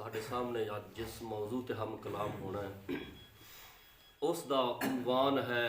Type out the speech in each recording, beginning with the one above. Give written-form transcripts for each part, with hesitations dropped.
ਤੁਹਾਡੇ ਸਾਹਮਣੇ ਅੱਜ ਜਿਸ ਮੌਜੂ ਤੇ ਹਮ ਕਲਾਮ ਹੋਣਾ ਹੈ ਉਸ ਦਾ ਉਨਵਾਨ ਹੈ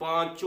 5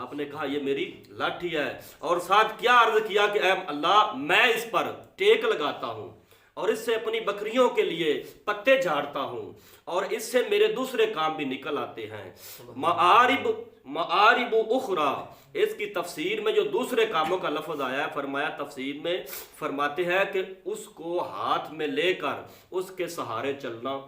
آپ نے کہا یہ میری لاٹھی ہے، اور ساتھ کیا عرض کیا کہ اے اللہ میں اس پر ٹیک لگاتا ہوں اور اس سے اپنی بکریوں کے لیے پتے جھاڑتا ہوں، اور اس سے میرے دوسرے کام بھی نکل آتے ہیں۔ معارب اخرى، اس کی تفسیر میں جو دوسرے کاموں کا لفظ آیا ہے، فرمایا تفسیر میں فرماتے ہیں کہ اس کو ہاتھ میں لے کر اس کے سہارے چلنا،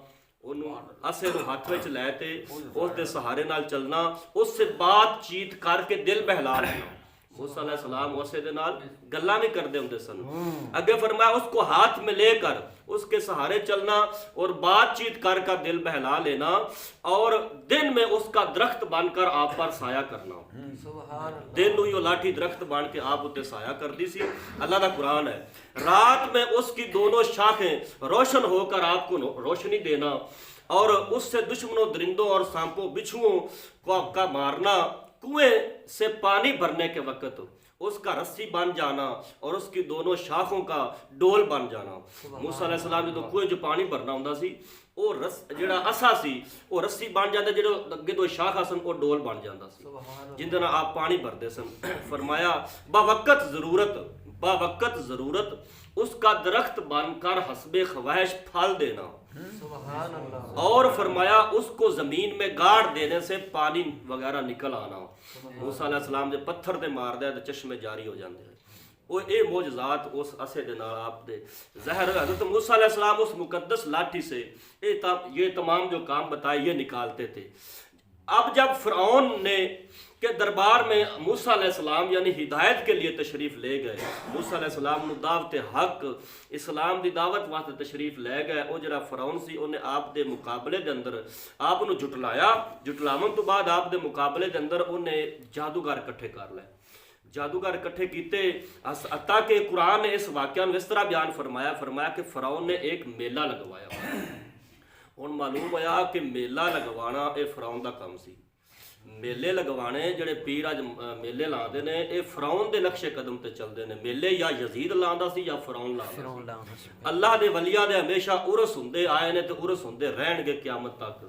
اسے رو ہاتھ وچ لے تے اس دے سہارے نال چلنا، اس سے بات چیت کر کے دل بہلا لینا۔ موسیٰ علیہ السلام اسے دے نال گلاں بھی کر دے ہوندے سن۔ اگے فرمایا اس کو ہاتھ میں لے کر اس کے سہارے چلنا اور بات چیت کر دل بہلا لینا، اور دن میں اس کا درخت بن کر آپ پر سایہ کرنا۔ دن نو یہ لاٹھی درخت بن کے آپ اتے سایہ کر دی سی، اللہ دا قرآن ہے۔ رات میں اس کی دونوں شاخیں روشن ہو کر آپ کو روشنی دینا، اور اس سے دشمنوں، درندوں اور سانپوں بچھوؤں کو آپ کا مارنا، کنویں سے پانی بھرنے کے وقت اس کا رسی بن جانا اور اس کی دونوں شاخوں کا ڈول بن جانا۔ موسیٰ علیہ السلام جو کنویں جو پانی بھرنا ہوندا سی، وہ جڑا اسا سی وہ رسی بن جاتا، جڑا اگے دو شاخاں سن وہ ڈول بن جاتا سی جن دے نال آپ پانی بھردے سن۔ فرمایا باوقت ضرورت اس کا درخت بن کر حسب خواہش پھل دینا، اور فرمایا اس کو زمین میں گاڑ دینے سے پانی وغیرہ نکل آنا۔ موسیٰ علیہ السلام دے پتھر دے مار دے تے چشمے جاری ہو جاندے ہیں۔ وہ اے معجزات اس اسے دے نال آپ دے ظاہر، حضرت موسیٰ علیہ السلام اس مقدس لاٹھی سے یہ تمام جو کام بتائے یہ نکالتے تھے۔ اب جب فرعون نے کہ دربار میں موسیٰ علیہ السلام یعنی ہدایت کے لیے تشریف لے گئے، موسیٰ علیہ السلام نو دعوت حق اسلام دی دعوت واسطے تشریف لے گئے، او جڑا فرعون سی انہیں آپ دے مقابلے دے اندر آپ نو جٹلاون تو بعد آپ دے مقابلے دے اندر انہیں جادوگر اکٹھے کر لے، جادوگر اکٹھے کیتے، حتیٰ کہ قرآن نے اس واقعہ میں اس طرح بیان فرمایا کہ فرعون نے ایک میلہ لگوایا۔ ہن معلوم ہوا کہ میلہ لگوانا اے فرعون دا کام سی۔ میلے لگوانے جڑے پیر اج میلے لاندے نے، اے فرعون دے نقشے قدم تے چلدے نے۔ میلے یا یزید لاندا سی یا فرعون لاندا سی۔ اللہ دے ولیاں دے ہمیشہ عرس ہوندے آئے نے تے عرس ہوندے رہن گے قیامت تک۔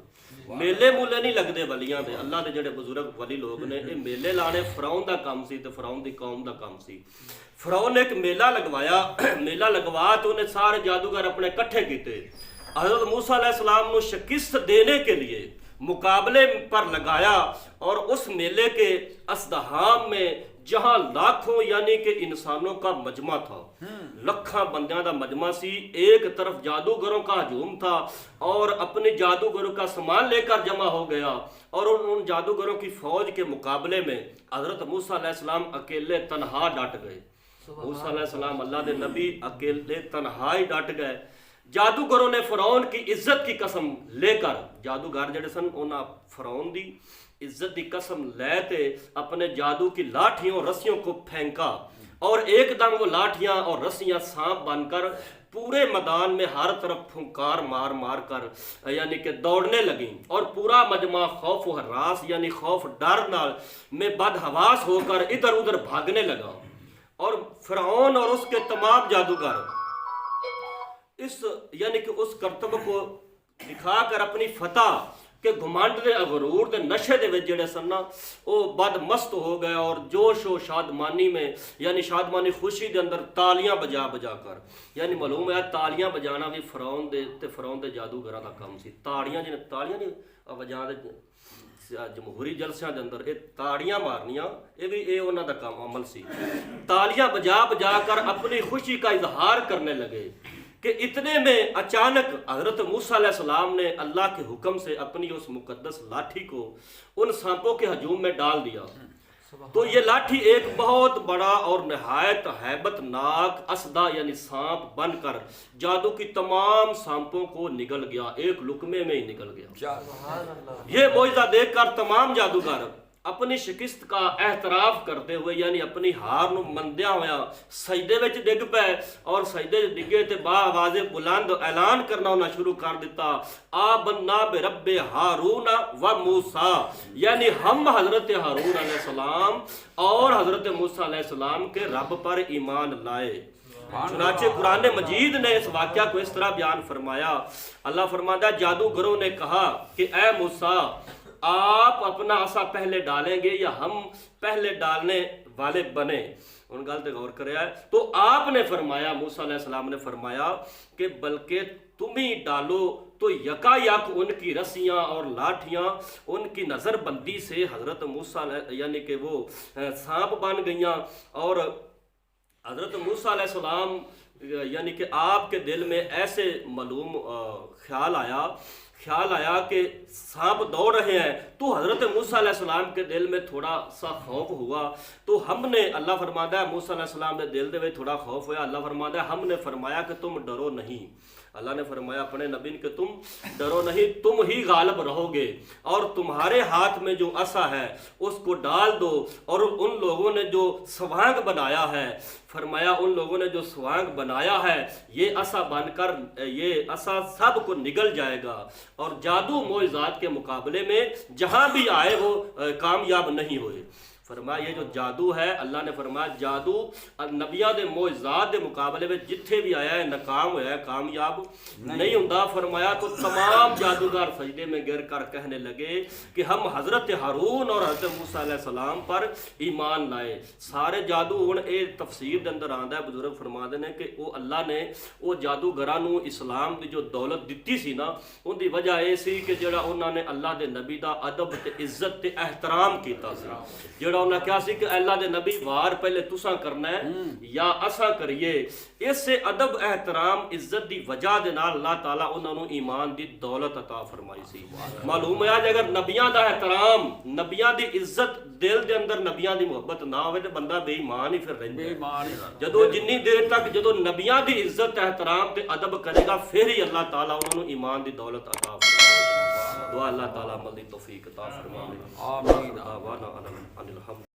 میلے مولے نہیں لگدے ولیاں دے، اللہ دے جڑے بزرگ ولی لوگ نے، اے میلے لانے فرعون دا کام سی تے فرعون دی قوم دا کام سی۔ فرعون نے ایک میلہ لگوایا، میلہ لگوا تو انہیں سارے جادوگر اپنے کٹھے کیتے، حضرت موسیٰ علیہ السلام نو شکست دینے کے لیے مقابلے پر لگایا، اور اس میلے کے ازدحام میں جہاں لاکھوں یعنی کہ انسانوں کا مجمع تھا، لکھاں بندیاں دا مجمع سی، ایک طرف جادوگروں کا ہجوم تھا اور اپنے جادوگروں کا سامان لے کر جمع ہو گیا، اور ان جادوگروں کی فوج کے مقابلے میں حضرت موسیٰ علیہ السلام اکیلے تنہا ڈٹ گئے۔ موسیٰ علیہ السلام اللہ دے نبی اکیلے تنہا ہی ڈٹ گئے۔ جادوگروں نے فرعون کی عزت کی قسم لے کر، جادوگر جڑے سن انہاں فرعون دی عزت دی قسم لے تے اپنے جادو کی لاٹھیوں رسیوں کو پھینکا، اور ایک دم وہ لاٹھیاں اور رسیاں سانپ بن کر پورے میدان میں ہر طرف پھنکار مار مار کر یعنی کہ دوڑنے لگیں، اور پورا مجمع خوف و ہراس یعنی خوف ڈر نال میں بدحواس ہو کر ادھر ادھر بھاگنے لگا، اور فرعون اور اس کے تمام جادوگر اس یعنی کہ اس کرتب کو دکھا کر اپنی فتح کہ گھمنڈ دے غرور دے نشے دے وچ جڑے سن او بد مست ہو گئے، اور جوش و شادمانی میں یعنی شادمانی خوشی دے اندر تالیاں بجا بجا کر، یعنی معلوم ہے تالیاں بجانا بھی فرعون دے جادوگراں دا کام سی۔ تالیاں نہیں بجا دے جمہوری جلسیاں دے اندر اے تاڑیاں مارنیاں اے انہاں دا کام عمل سی۔ تالیاں بجا بجا کر اپنی خوشی کا اظہار کرنے لگے کہ اتنے میں اچانک حضرت موسیٰ علیہ السلام نے اللہ کے حکم سے اپنی اس مقدس لاٹھی کو ان سانپوں کے ہجوم میں ڈال دیا، تو یہ لاٹھی ایک بہت بڑا اور نہایت ہیبت ناک اسدہ یعنی سانپ بن کر جادو کی تمام سانپوں کو نگل گیا، ایک لقمے میں ہی نگل گیا۔ یہ معجزہ دیکھ کر تمام جادوگر اپنی شکست کا اعتراف کرتے ہوئے یعنی اپنی ہار نو مندیاں ہویا سجدے وچ ڈگ پے، اور سجدے ڈگے تے با آواز بلند اعلان کرنا انہاں شروع کر دیتا، آمنا برب ہارون و موسیٰ، یعنی ہم حضرت ہارون علیہ السلام اور حضرت موسیٰ علیہ السلام کے رب پر ایمان لائے۔ چنانچہ قرآن مجید نے اس واقعہ کو اس طرح بیان فرمایا، اللہ فرماتا ہے جادوگروں نے کہا کہ اے موسیٰ آپ اپنا عصا پہلے ڈالیں گے یا ہم پہلے ڈالنے والے بنے؟ ان گل تے غور کریا ہے۔ تو آپ نے فرمایا، موسیٰ علیہ السلام نے فرمایا کہ بلکہ تم ہی ڈالو۔ تو یکا یک ان کی رسیاں اور لاٹھیاں ان کی نظر بندی سے حضرت موسیٰ یعنی کہ وہ سانپ بن گئیاں، اور حضرت موسیٰ علیہ السلام یعنی کہ آپ کے دل میں ایسے معلوم خیال آیا کہ سانپ دوڑ رہے ہیں، تو حضرت موسیٰ علیہ السلام کے دل میں تھوڑا سا خوف ہوا۔ تو ہم نے، اللہ فرماتا ہے موسیٰ علیہ السلام کے دل میں تھوڑا خوف ہوا، اللہ فرماتا ہے ہم نے فرمایا کہ تم ڈرو نہیں۔ اللہ نے فرمایا اپنے نبی کہ تم ڈرو نہیں، تم ہی غالب رہو گے، اور تمہارے ہاتھ میں جو عصا ہے اس کو ڈال دو۔ اور ان لوگوں نے جو سوانگ بنایا ہے، فرمایا ان لوگوں نے جو سوانگ بنایا ہے، یہ عصا بن کر یہ عصا سب کو نگل جائے گا، اور جادو معجزات کے مقابلے میں جہاں بھی آئے وہ کامیاب نہیں ہوئے۔ فرمایا یہ جو جادو ہے، اللہ نے فرمایا جادو نبیاں دے معجزات دے مقابلے میں جتھے بھی آیا ہے ناکام ہوا ہے، کامیاب نہیں ہوندا۔ فرمایا تو تمام جادوگر سجدے میں گر کر کہنے لگے کہ ہم حضرت ہارون اور حضرت موسیٰ علیہ السلام پر ایمان لائے۔ سارے جادو ہن اے تفسیر دے اندر آندا ہے، بزرگ فرماندے نے کہ وہ اللہ نے وہ جادوگراں نوں اسلام دی جو دولت دتی سی نا، ان دی وجہ اے سی کہ جڑا انہاں نے اللہ دے نبی دا ادب تے عزت تے احترام کیتا سی۔ انہوں نے کہا سی کہ اللہ دے نبی وار پہلے تساں کرنا ہے یا اساں کریے۔ اس سے ادب احترام عزت دی وجہ دے نال اللہ تعالیٰ انہوں نے ایمان دی دولت عطا فرمائی سی۔ معلوم ہے اگر نبیاں دا احترام، نبیاں دی عزت دل دے اندر نبیاں دی محبت نہ ہوئے تو بندہ بے ایمان ہی پھر رہندا ہے۔ جدو جنی دیر تک جدو نبیاں دی عزت احترام تے ادب کرے گا پھر ہی اللہ تعالیٰ انہوں نے ایمان دی دولت عطا فرمائے۔ دعا اللہ تعالیٰ عمل دی توفیق عطا فرمائے۔ آمین۔